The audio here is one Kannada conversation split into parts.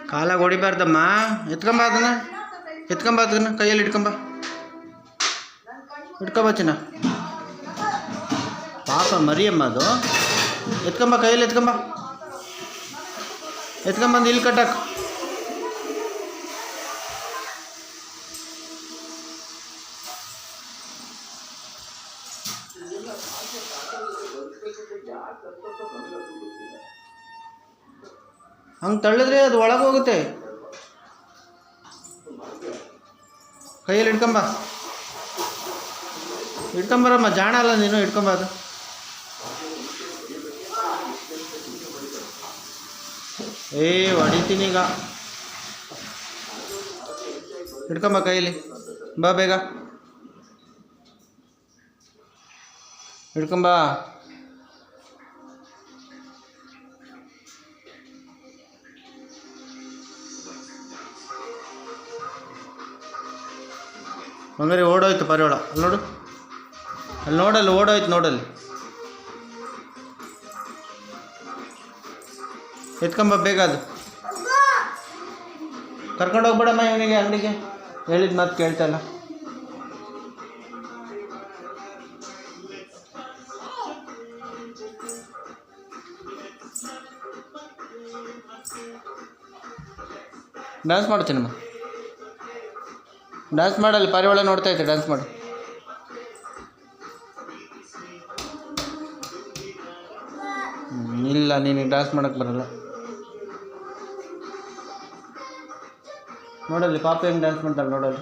ಕಾಲಾಗ ಹೊಡಿಬಾರ್ದಮ್ಮ. ಎತ್ಕೊಂಬ ಅದನ್ನ ಕೈಯಲ್ಲಿ ಇಟ್ಕೊಂಬ ಚಿನ್ನ. ಪಾಪ ಮರಿಯಮ್ಮ ಅದು. ಎತ್ಕೊಂಬ ಕೈಯಲ್ಲಿ ಎತ್ಕೊಂಬಂದು ಇಲ್ಲಿ ಕಟ್ಟಾಕ. ಹಂಗೆ ತಳ್ಳಿದ್ರೆ ಅದು ಒಳಗೆ ಹೋಗುತ್ತೆ. ಕೈಯಲ್ಲಿ ಇಟ್ಕೊಂಬರಮ್ಮ. ಜಾಣ ಅಲ್ಲ ನೀನು, ಇಟ್ಕೊಂಬ ಅದು. ಹೊಡಿತೀನಿ ಈಗ. ಇಟ್ಕೊಂಬ ಕೈಯಲ್ಲಿ. ಬಾ ಬೇಗ ಇಟ್ಕೊಂಬ. ಹಂಗಾರೆ ಓಡೋಯ್ತು ಪಾರಿವಾಳ. ಅಲ್ಲಿ ನೋಡಲ್ಲಿ ಓಡೋಯ್ತು ನೋಡಲ್ಲಿ. ಎತ್ಕೊಂಬ ಬೇಗ. ಅದು ಕರ್ಕೊಂಡು ಹೋಗ್ಬೇಡಮ್ಮ ಇವನಿಗೆ ಅಂಗಡಿಗೆ. ಹೇಳಿದ ಮಾತು ಕೇಳ್ತಲ್ಲ. ಡ್ಯಾನ್ಸ್ ಮಾಡ್ತೀನಮ್ಮ. ಡ್ಯಾನ್ಸ್ ಮಾಡಲ್ಲಿ ಪಾರಿವಾಳ ನೋಡ್ತಾ ಇದ್ದೆ. ಡ್ಯಾನ್ಸ್ ಮಾಡು. ಇಲ್ಲ, ನೀನು ಡ್ಯಾನ್ಸ್ ಮಾಡೋಕ್ಕೆ ಬರಲ್ಲ. ನೋಡಲ್ಲಿ ಪಾಪ ಹೆಂಗೆ ಡ್ಯಾನ್ಸ್ ಮಾಡ್ತಾಳೆ ನೋಡಲ್ಲಿ.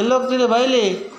ಎಲ್ಲೋಗ್ತಿದೆ ಬಾಯ್ಲಿ?